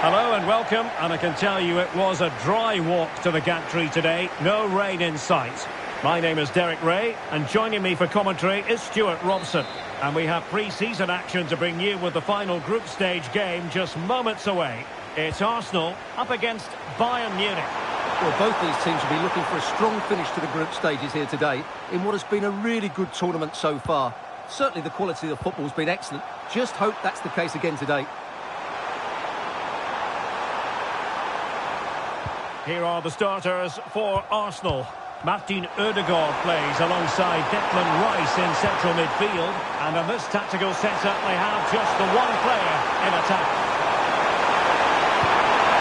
Hello and welcome, and I can tell you it was a dry walk to the gantry today. No rain in sight. My name is Derek Ray, and joining me for commentary is Stuart Robson. And we have pre-season action to bring you with the final group stage game just moments away. It's Arsenal up against Bayern Munich. Well, both these teams will be looking for a strong finish to the group stages here today in what has been a really good tournament so far. Certainly the quality of the football has been excellent. Just hope that's the case again today. Here are the starters for Arsenal. Martin Ødegaard plays alongside Declan Rice in central midfield. And in this tactical setup, they have just the one player in attack.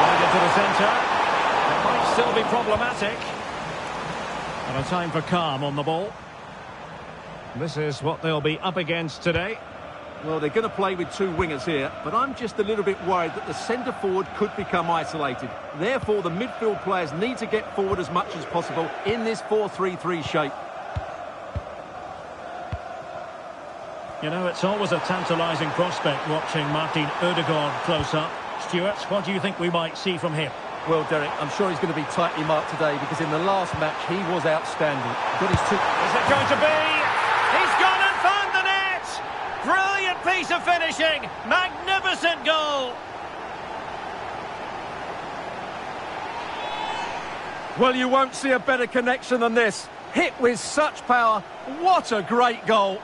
Right into the centre. It might still be problematic. And a time for calm on the ball. This is what they'll be up against today. Well, they're going to play with two wingers here, but I'm just a little bit worried that the centre-forward could become isolated. Therefore, the midfield players need to get forward as much as possible in this 4-3-3 shape. You know, it's always a tantalising prospect watching Martin Ødegaard close up. Stuart, what do you think we might see from him? Well, Derek, I'm sure he's going to be tightly marked today because in the last match he was outstanding. Got his two... Is it going to be? He's gone and found the net! Brilliant piece of finishing! Magnificent goal! Well, you won't see a better connection than this. Hit with such power. What a great goal!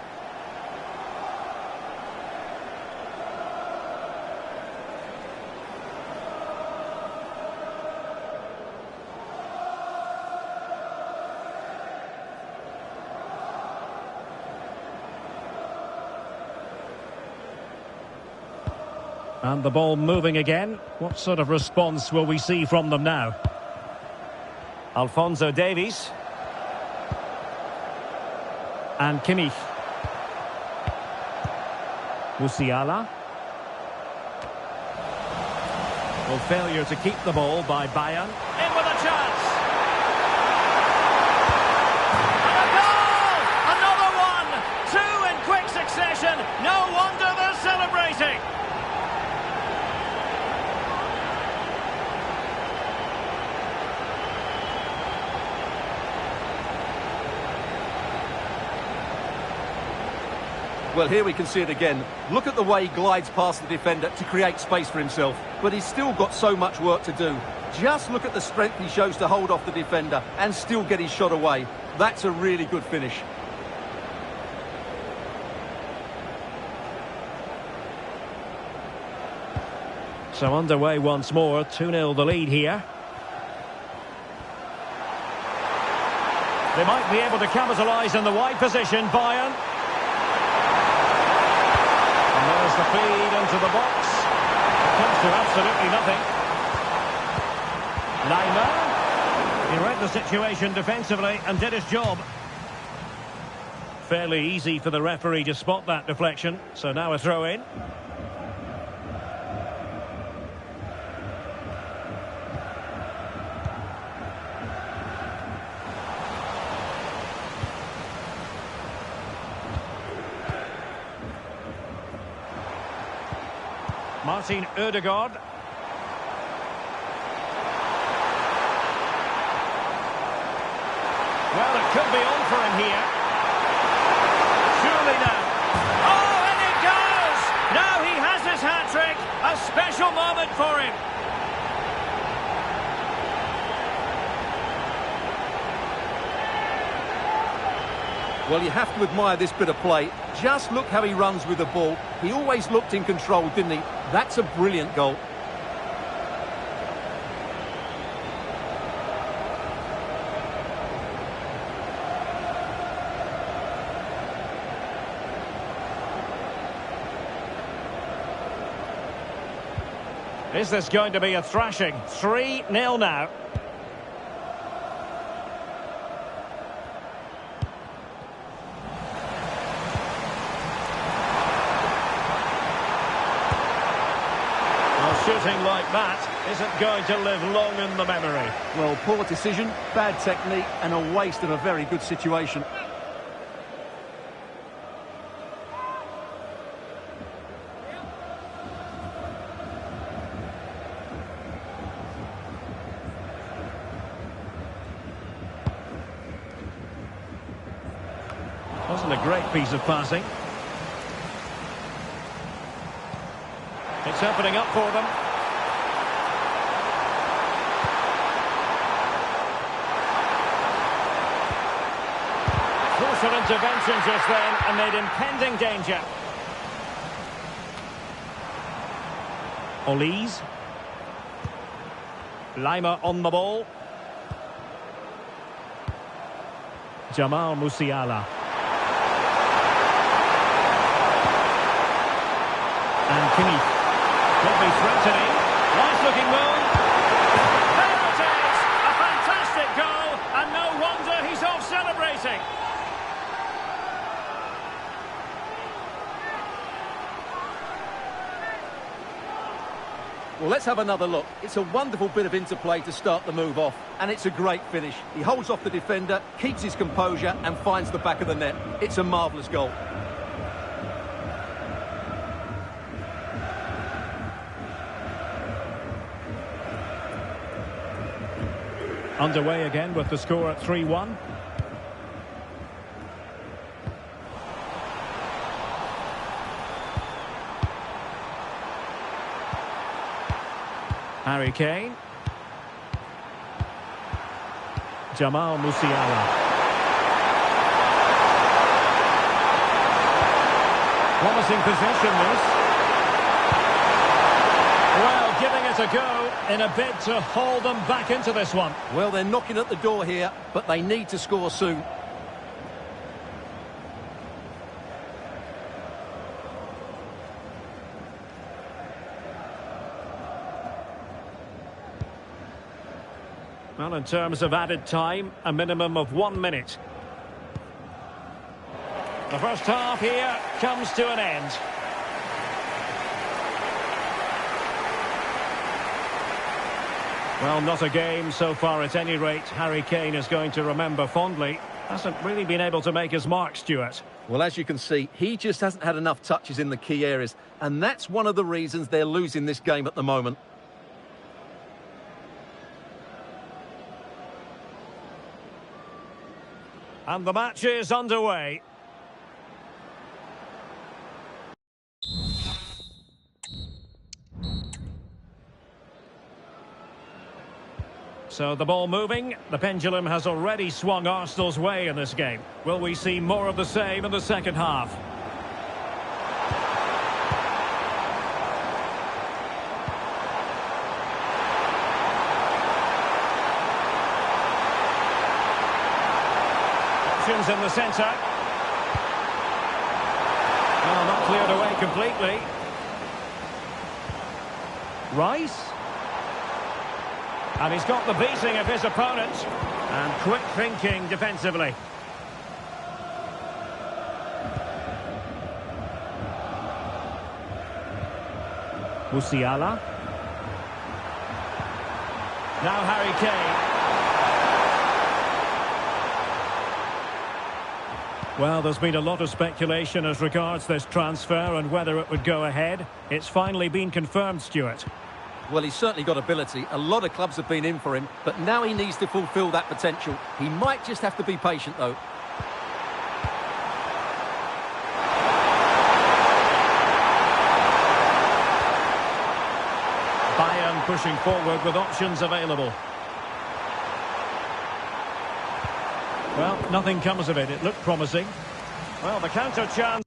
And the ball moving again. What sort of response will we see from them now? Alphonso Davies. And Kimmich. Musiala. Well, failure to keep the ball by Bayern. In with a chance. And a goal! Another one! Two in quick succession. No wonder they're celebrating. Well, here we can see it again. Look at the way he glides past the defender to create space for himself. But he's still got so much work to do. Just look at the strength he shows to hold off the defender and still get his shot away. That's a really good finish. So underway once more, 2-0 the lead here. They might be able to capitalise in the wide position, Bayern. And there's the feed into the box. It comes to absolutely nothing. Neymar. He read the situation defensively and did his job. Fairly easy for the referee to spot that deflection. So now a throw in. Martin Ødegaard. Well, it could be on for him here. Surely now. Oh, and it goes! Now he has his hat-trick. A special moment for him. Well, you have to admire this bit of play. Just look how he runs with the ball. He always looked in control, didn't he? That's a brilliant goal. Is this going to be a thrashing? 3-0 now. Shooting like that isn't going to live long in the memory. Well, poor decision, bad technique, and a waste of a very good situation. And a great piece of passing. It's opening up for them. Crucial intervention just then, amid impending danger. Olise. Lima on the ball. Jamal Musiala. And Kimmich. Could be threatening. Nice looking move. There it is! A fantastic goal, and no wonder he's off celebrating. Well, let's have another look. It's a wonderful bit of interplay to start the move off, and it's a great finish. He holds off the defender, keeps his composure, and finds the back of the net. It's a marvellous goal. Underway again with the score at 3-1. Harry Kane. Jamal Musiala. Promising possession this. Well, giving it a go in a bid to haul them back into this one. Well, they're knocking at the door here, but they need to score soon. Well, in terms of added time, a minimum of 1 minute. The first half here comes to an end. Well, not a game so far at any rate. Harry Kane is going to remember fondly. Hasn't really been able to make his mark, Stuart. Well, as you can see, he just hasn't had enough touches in the key areas, and that's one of the reasons they're losing this game at the moment. And the match is underway. So the ball moving. The pendulum has already swung Arsenal's way in this game. Will we see more of the same in the second half? Options in the centre. Well, not cleared away completely. Rice. And he's got the beating of his opponent. And quick thinking defensively. Musiala. Now Harry Kane. Well, there's been a lot of speculation as regards this transfer and whether it would go ahead. It's finally been confirmed, Stuart. Well, he's certainly got ability. A lot of clubs have been in for him, but now he needs to fulfil that potential. He might just have to be patient, though. Bayern pushing forward with options available. Well, nothing comes of it. It looked promising. Well, the counter chance.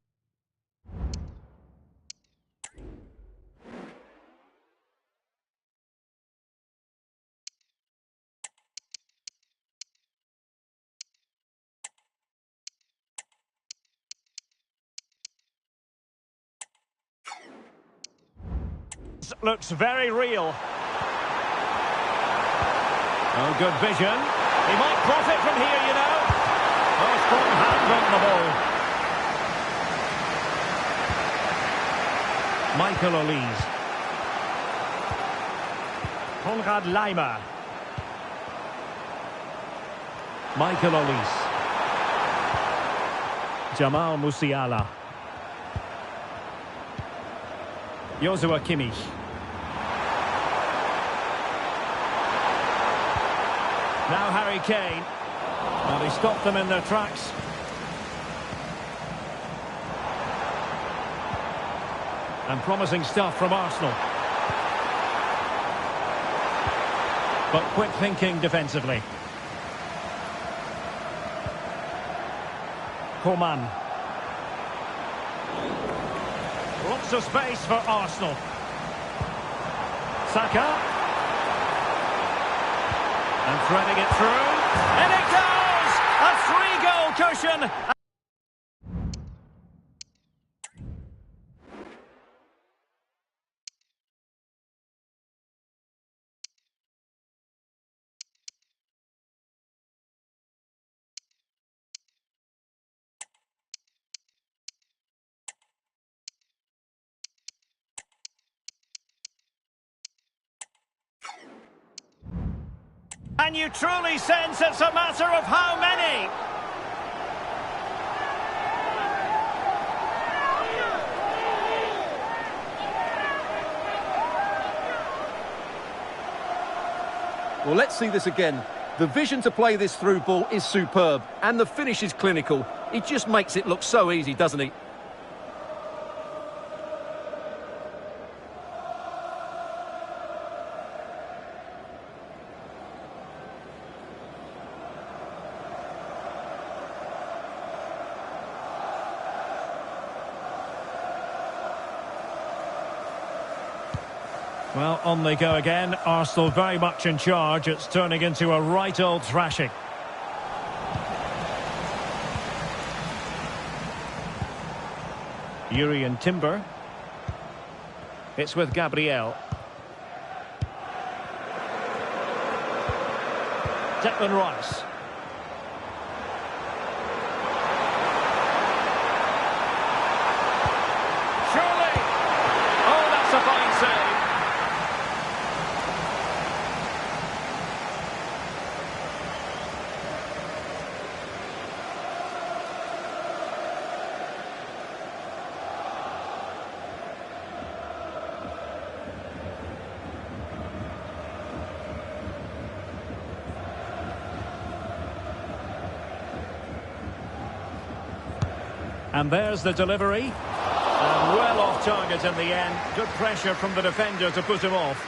Looks very real. Oh, good vision. He might profit from here, you know. Oh, strong hand on the ball. Michael Olise. Konrad Laimer. Michael Olise. Jamal Musiala. Joshua Kimmich. Now Harry Kane. Well, he stopped them in their tracks. And promising stuff from Arsenal. But quick thinking defensively. Coman. Lots of space for Arsenal. Saka. And threading it through. And it goes! A 3-goal cushion. And you truly sense it's a matter of how many. Well, let's see this again. The vision to play this through ball is superb, and the finish is clinical. He just makes it look so easy, doesn't he? Well, on they go again. Arsenal very much in charge. It's turning into a right old thrashing. Yuri and Timber. It's with Gabriel. Declan Rice. Surely! Oh, that's a fine save. And there's the delivery. And well off target in the end. Good pressure from the defender to put him off.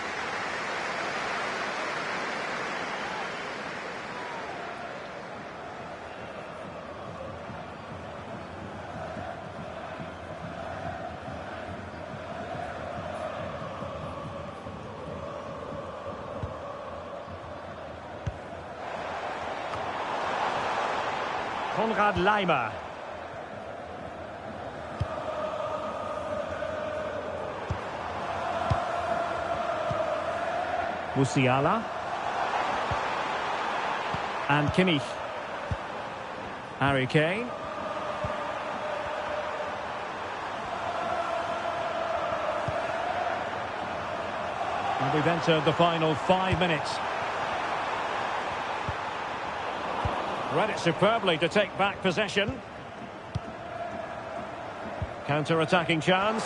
Konrad Laimer. Musiala. And Kimmich. Harry Kane. And we've entered the final 5 minutes. Read it superbly to take back possession. Counter-attacking chance.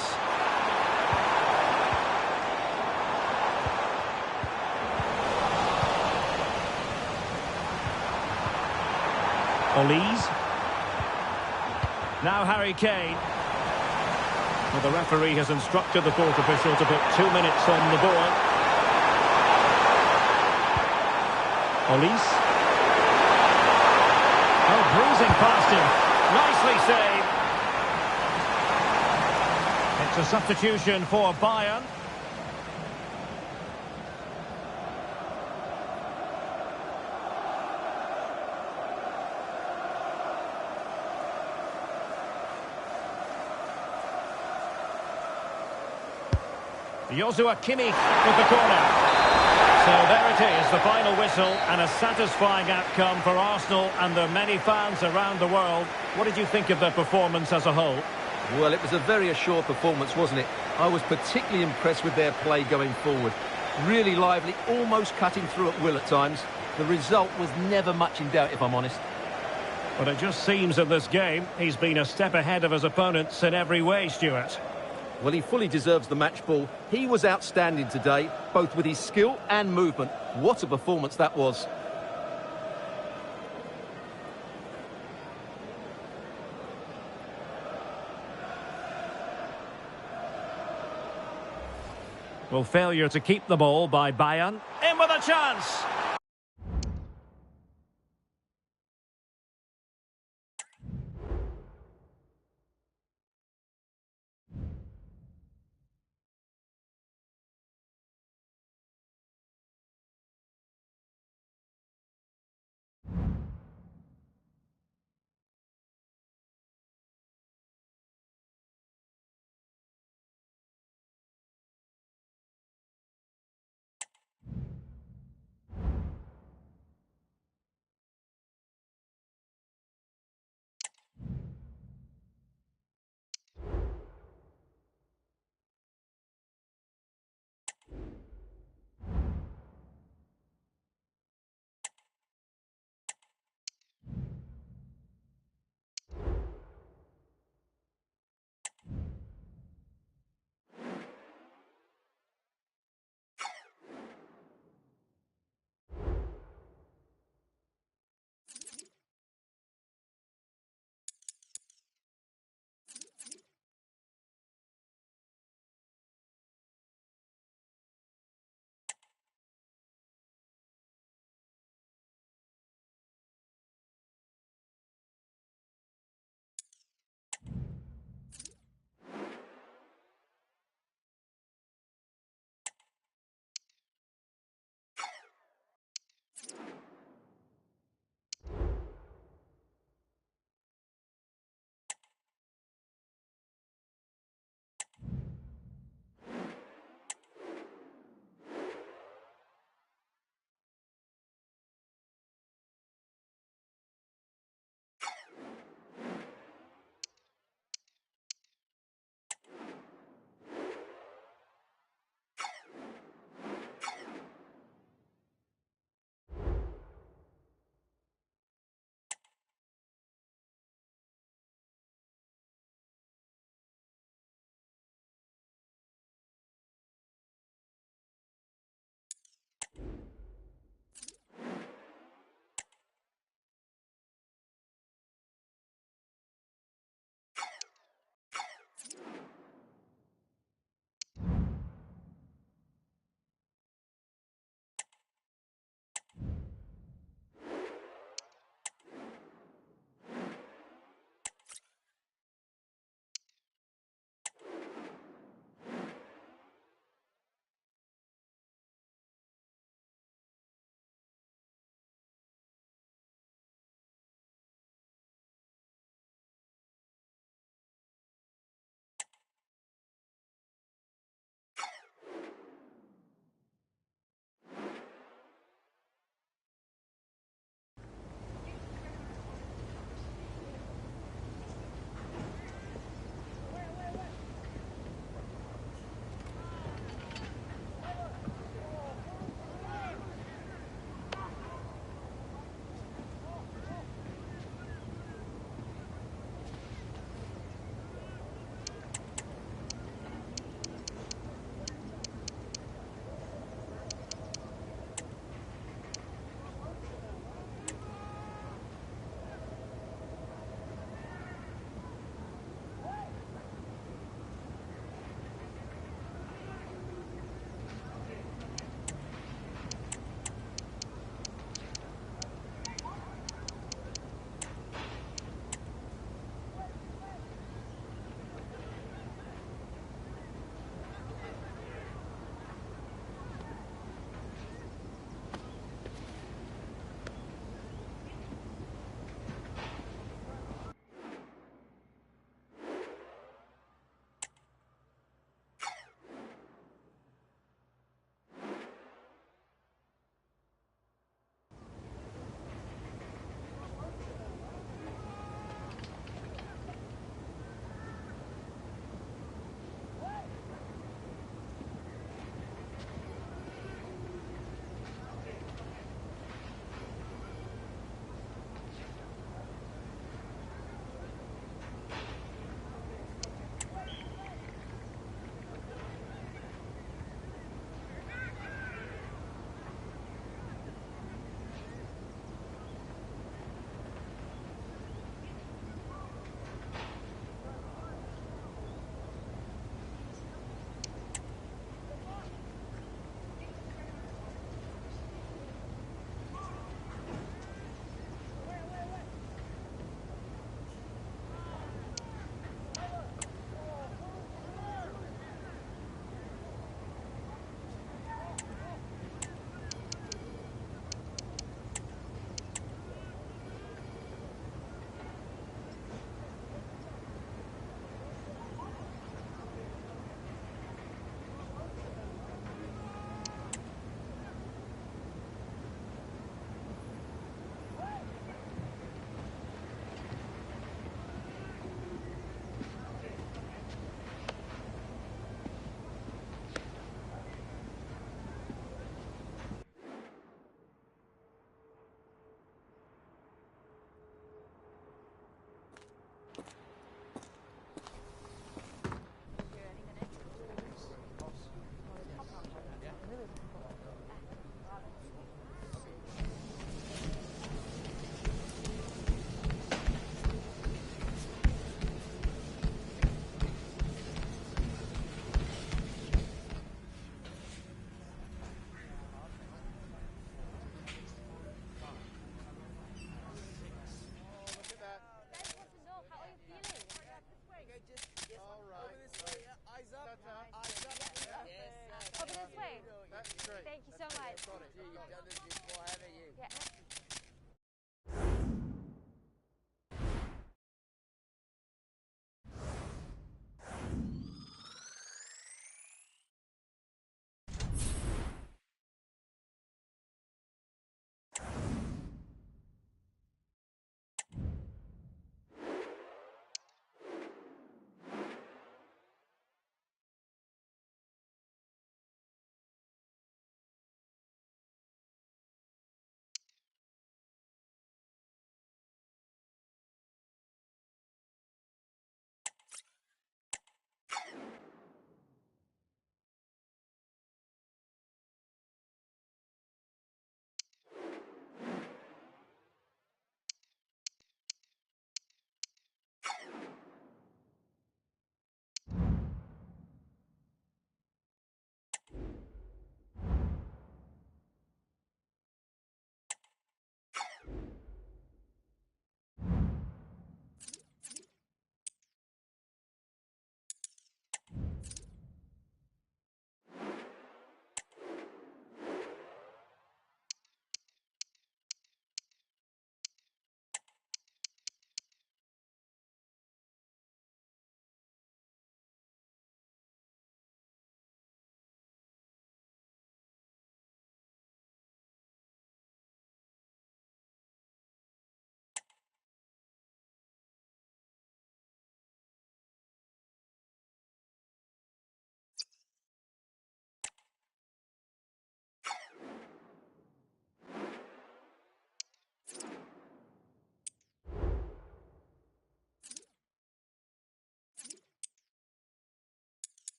Olise. Now Harry Kane. Well, the referee has instructed the fourth official to put 2 minutes on the board. Olise. Oh, breezing past him. Nicely saved. It's a substitution for Bayern. Joshua Kimmich with the corner. So there it is, the final whistle, and a satisfying outcome for Arsenal and their many fans around the world. What did you think of their performance as a whole? Well, it was a very assured performance, wasn't it? I was particularly impressed with their play going forward. Really lively, almost cutting through at will at times. The result was never much in doubt, if I'm honest. But it just seems in this game, he's been a step ahead of his opponents in every way, Stuart. Well, he fully deserves the match ball. He was outstanding today, both with his skill and movement. What a performance that was. Well, failure to keep the ball by Bayern. In with a chance! got it. You've done this before, haven't you? Yeah.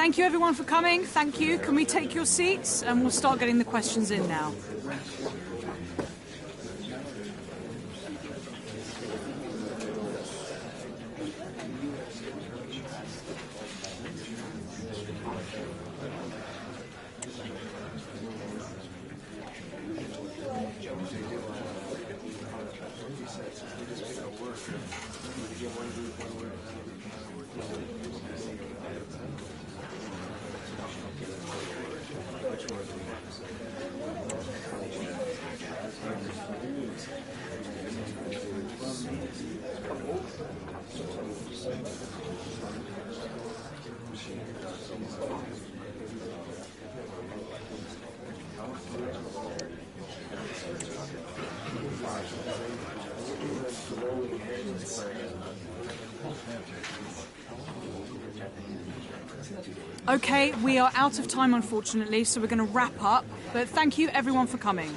Thank you everyone for coming. Thank you. Can we take your seats and we'll start getting the questions in now. Okay, we are out of time unfortunately, so we're going to wrap up. But thank you everyone for coming.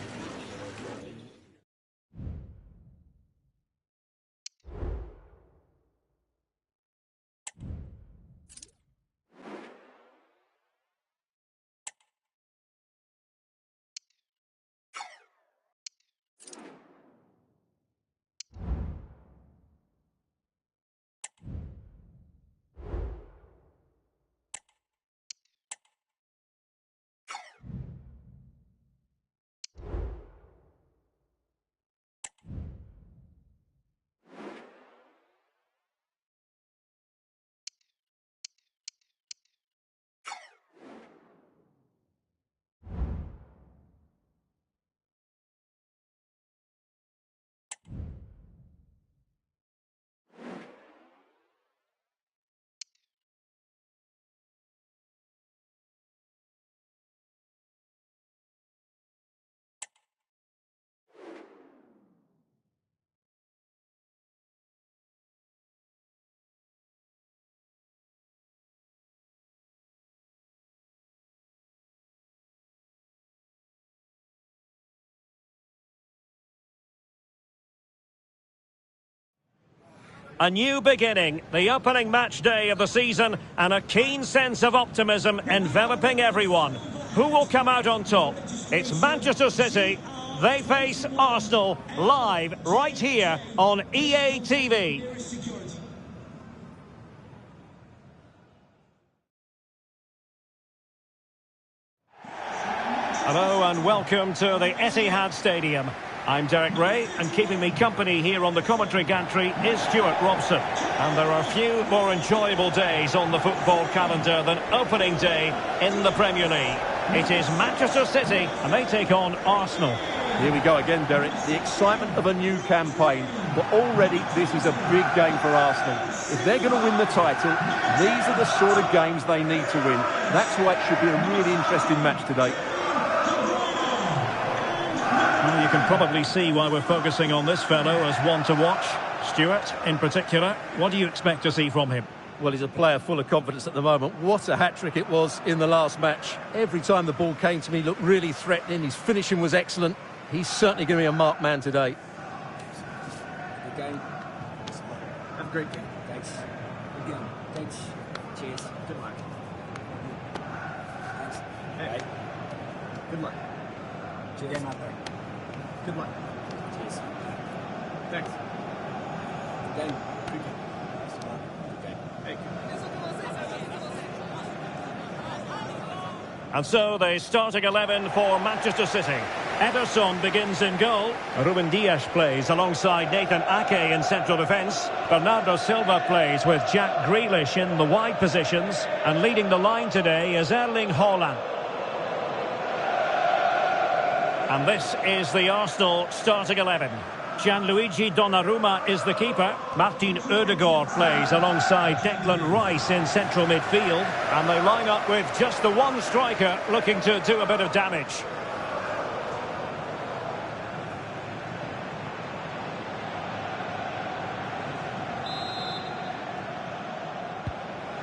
A new beginning, the opening match day of the season, and a keen sense of optimism enveloping everyone. Who will come out on top? It's Manchester City. They face Arsenal live right here on EA TV. Hello and welcome to the Etihad Stadium. I'm Derek Ray, and keeping me company here on the commentary gantry is Stuart Robson. And there are few more enjoyable days on the football calendar than opening day in the Premier League. It is Manchester City, and they take on Arsenal. Here we go again, Derek. The excitement of a new campaign. But already, this is a big game for Arsenal. If they're going to win the title, these are the sort of games they need to win. That's why it should be a really interesting match today. Well, you can probably see why we're focusing on this fellow as one to watch. Stuart, in particular, what do you expect to see from him? Well, he's a player full of confidence at the moment. What a hat-trick it was in the last match. Every time the ball came to me, he looked really threatening. His finishing was excellent. He's certainly going to be a marked man today. Good game. Have a great game. Thanks. Good game. Thanks. Cheers. Good luck. Thanks. Hey. Good luck. Cheers. Game out there. Good luck. Cheers. Thanks. Good game. Good game. Good game. Hey. And so the starting 11 for Manchester City. Ederson begins in goal. Ruben Dias plays alongside Nathan Ake in central defence. Bernardo Silva plays with Jack Grealish in the wide positions. And leading the line today is Erling Haaland. And this is the Arsenal starting 11. Gianluigi Donnarumma is the keeper. Martin Ødegaard plays alongside Declan Rice in central midfield. And they line up with just the one striker looking to do a bit of damage.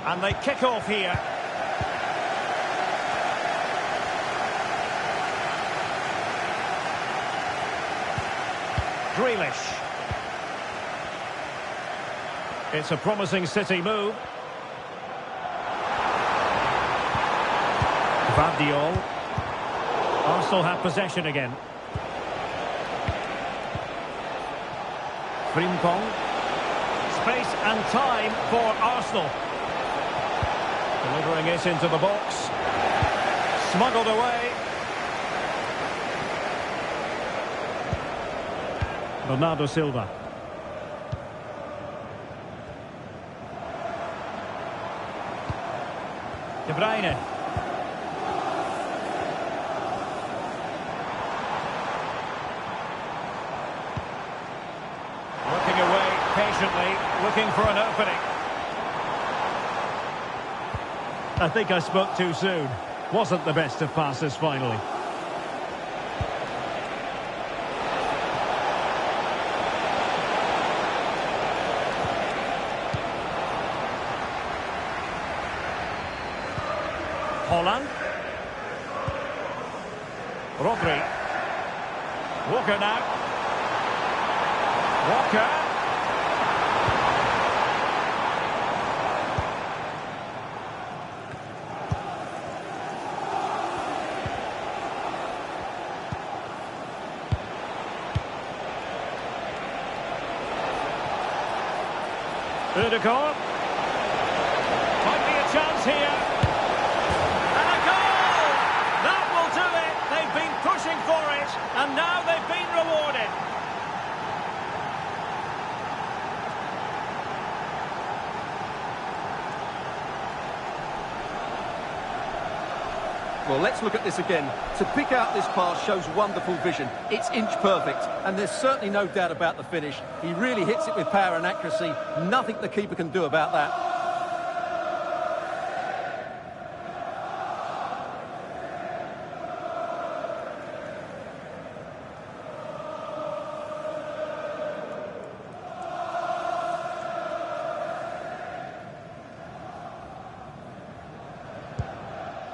And they kick off here. Grealish. It's a promising City move. Vardiol. Arsenal have possession again. Frimpong. Space and time for Arsenal. Delivering it into the box. Smuggled away. Bernardo Silva. De Bruyne. Working away patiently, looking for an opening. I think I spoke too soon. Wasn't the best of passes finally. Holland. Rodri. Walker now. Walker. Ødegaard. Might be a chance here. And a goal! That will do it. They've been pushing for it, and now they've been rewarded. Well, let's look at this again. To pick out this pass shows wonderful vision. It's inch perfect, and there's certainly no doubt about the finish. He really hits it with power and accuracy. Nothing the keeper can do about that.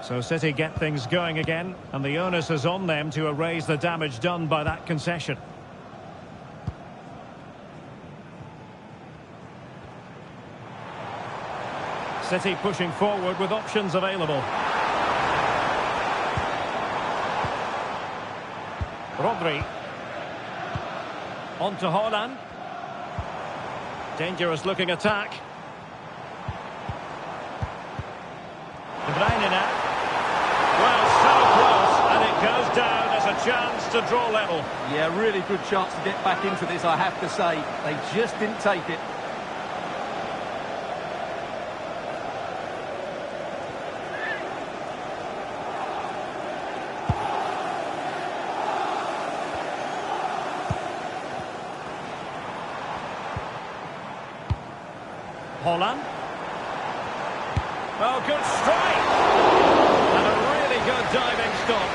So City get things going again, and the onus is on them to erase the damage done by that concession. City pushing forward with options available. Rodri. On to Holland. Dangerous looking attack. De Bruyne now. Well, so close, and it goes down as a chance to draw level. Yeah, really good chance to get back into this, I have to say. They just didn't take it. Holland. Oh, good strike! And a really good diving stop.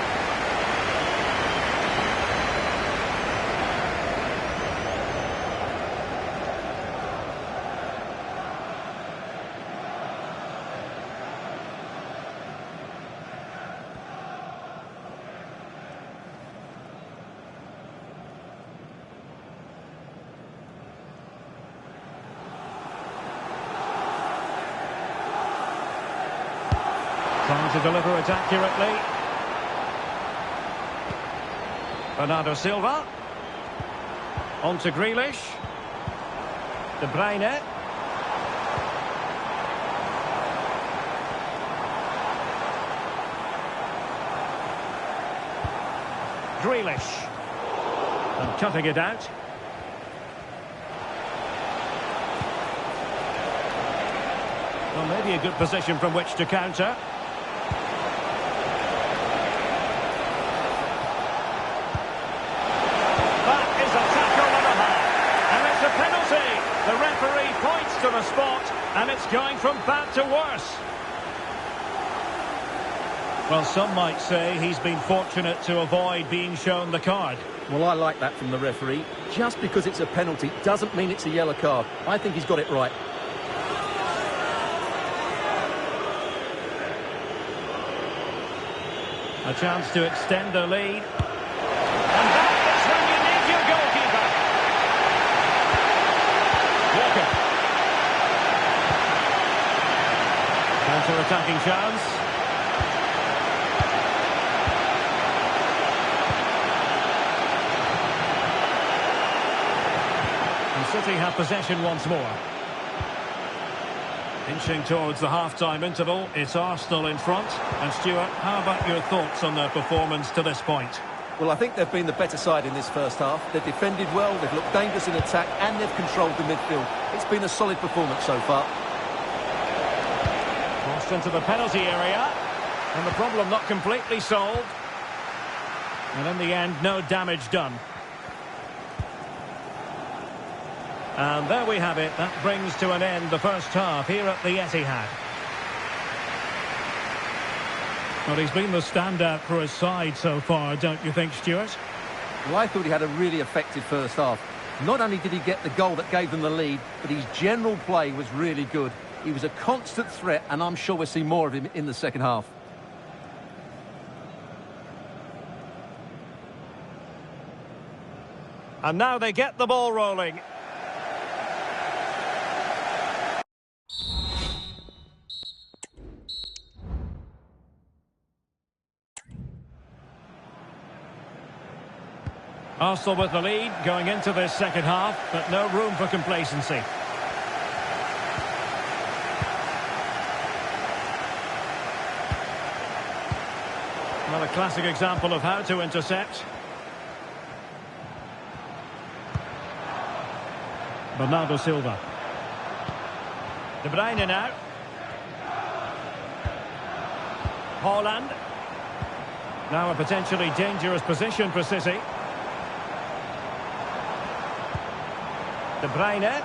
Trying to deliver it accurately. Bernardo Silva. On to Grealish. De Bruyne. Grealish. And cutting it out. Well, maybe a good position from which to counter. The referee points to the spot, and it's going from bad to worse. Well, some might say he's been fortunate to avoid being shown the card. Well, I like that from the referee. Just because it's a penalty doesn't mean it's a yellow card. I think he's got it right. A chance to extend the lead. And that is when you need your goalkeeper. Walker. Counter-attacking chance. And City have possession once more. Inching towards the half-time interval, it's Arsenal in front. And Stuart, how about your thoughts on their performance to this point? Well, I think they've been the better side in this first half. They've defended well, they've looked dangerous in attack, and they've controlled the midfield. It's been a solid performance so far. Crossed into the penalty area. And the problem not completely solved. And in the end, no damage done. And there we have it. That brings to an end the first half here at the Etihad. Well, he's been the standout for his side so far, don't you think, Stuart? Well, I thought he had a really effective first half. Not only did he get the goal that gave them the lead, but his general play was really good. He was a constant threat, and I'm sure we'll see more of him in the second half. And now they get the ball rolling. Arsenal with the lead going into this second half, but no room for complacency. Well, a classic example of how to intercept. Bernardo Silva. De Bruyne now. Haaland. Now a potentially dangerous position for City. De Bruyne.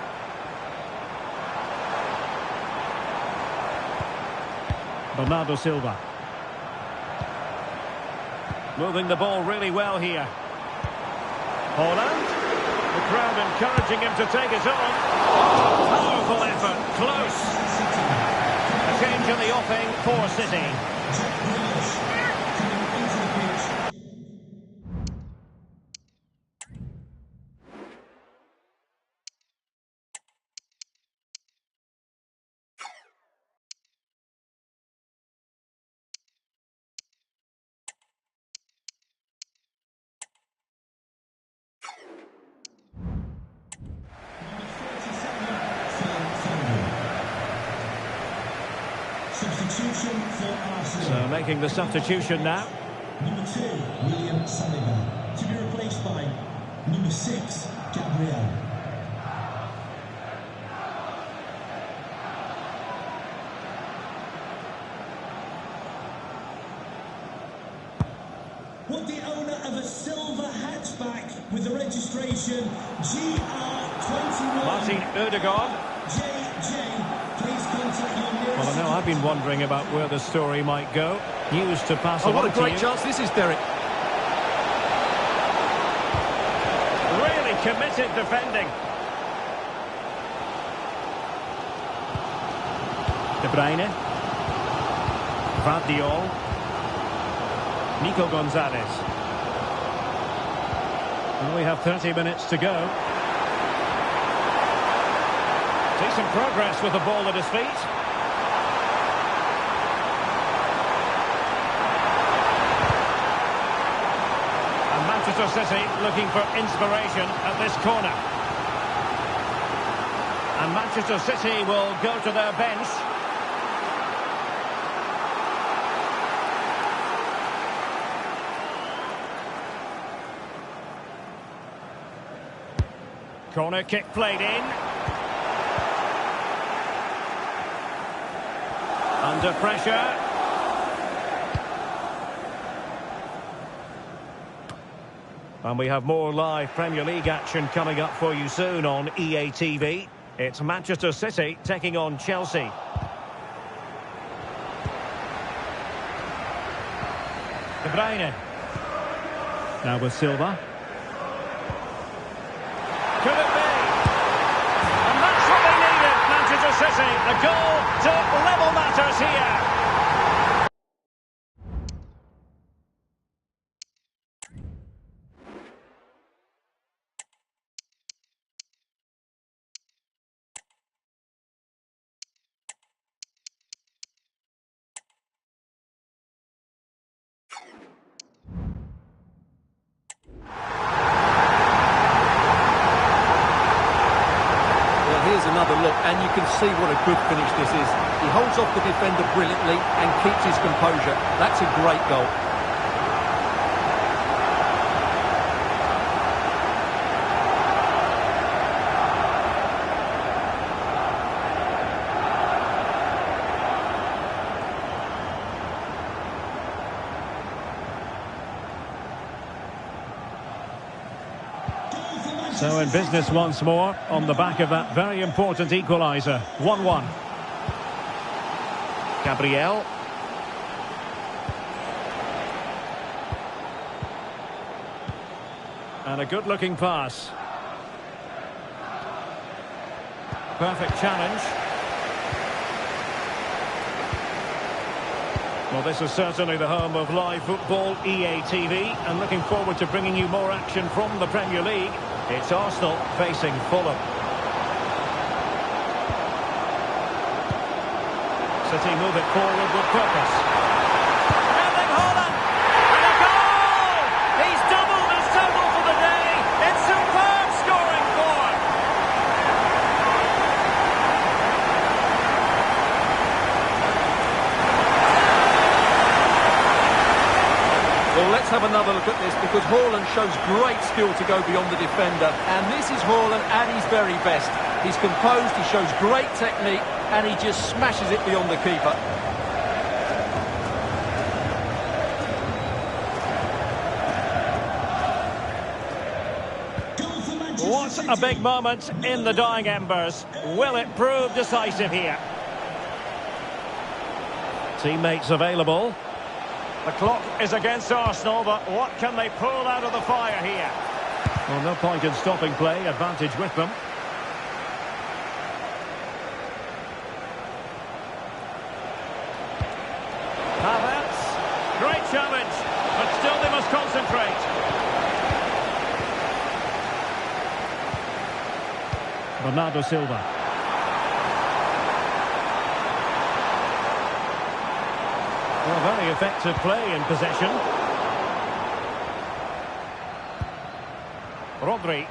Bernardo Silva. Moving the ball really well here. Haaland. The crowd encouraging him to take it on. Powerful effort. Close. A change in the offing for City. So making the substitution now. Number 2, William Saliba, to be replaced by number 6, Gabriel. What the owner of a silver hatchback with the registration GR21. Martin Ødegaard. JJ, please contact your nearest. Well, I know I've been wondering about where the story might go. News to pass Oh, along what a great to you. chance this is, Derek. Really committed defending. De Bruyne. Vardiol. Nico Gonzalez. Well, we have 30 minutes to go. Decent progress with the ball at his feet. And Manchester City looking for inspiration at this corner. And Manchester City will go to their bench. Corner kick played in. Under pressure. And we have more live Premier League action coming up for you soon on EA TV. It's Manchester City taking on Chelsea. De Bruyne. Now with Silva. Could it be? And that's what they needed, Manchester City. A goal to level matters here. Here's another look, and you can see what a good finish this is. He holds off the defender brilliantly and keeps his composure. That's a great goal. So in business once more on the back of that very important equaliser. 1-1. Gabriel. And a good-looking pass. Perfect challenge. Well, this is certainly the home of live football, EA TV, and looking forward to bringing you more action from the Premier League. It's Arsenal facing Fulham. City move it forward with purpose. Erling Haaland! And a goal! He's doubled his total for the day. It's superb scoring form. Well, let's have another look at this, because Haaland shows great skill to go beyond the defender. And this is Haaland at his very best. He's composed, he shows great technique, and he just smashes it beyond the keeper. What a big moment in the dying embers. Will it prove decisive here? Teammates available. The clock is against Arsenal, but what can they pull out of the fire here? Well, no point in stopping play, advantage with them. Havertz, great challenge, but still they must concentrate. Bernardo Silva. Well, very effective play in possession. Rodri.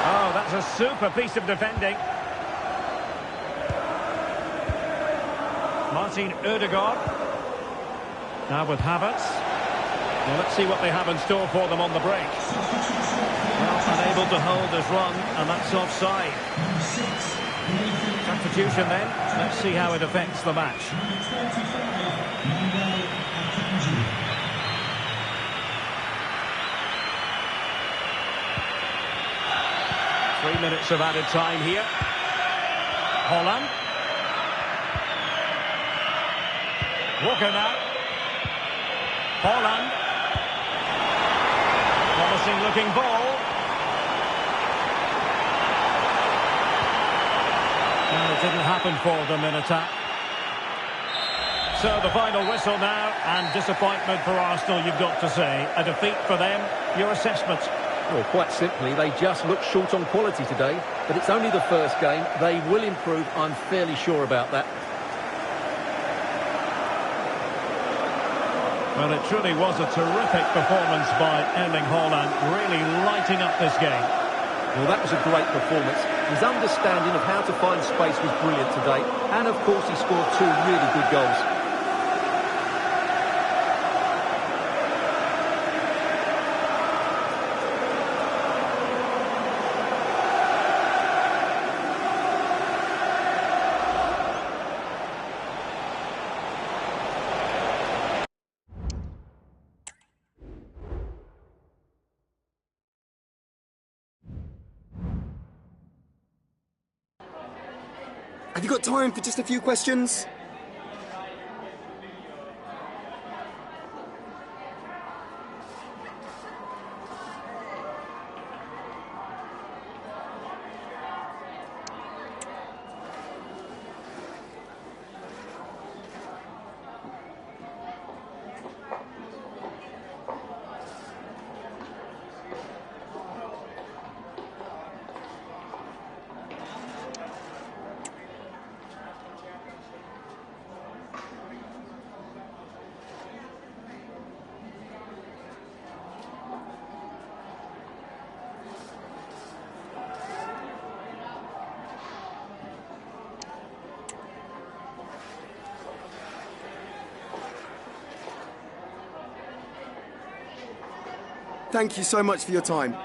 Oh, that's a super piece of defending. Martin Odegaard. Now with Havertz. Well, let's see what they have in store for them on the break. Well, unable to hold his run, and that's offside. Substitution then. Let's see how it affects the match. 3 minutes of added time here. Haaland. Walker now. Haaland. Promising looking ball. And it didn't happen for them in attack. So the final whistle now, and disappointment for Arsenal, you've got to say. A defeat for them. Your assessment? Well, quite simply, they just look short on quality today. But it's only the first game. They will improve, I'm fairly sure about that. Well, it truly was a terrific performance by Erling Haaland, really lighting up this game. Well, that was a great performance. His understanding of how to find space was brilliant today. And, of course, he scored 2 really good goals. Have you got time for just a few questions? Thank you so much for your time.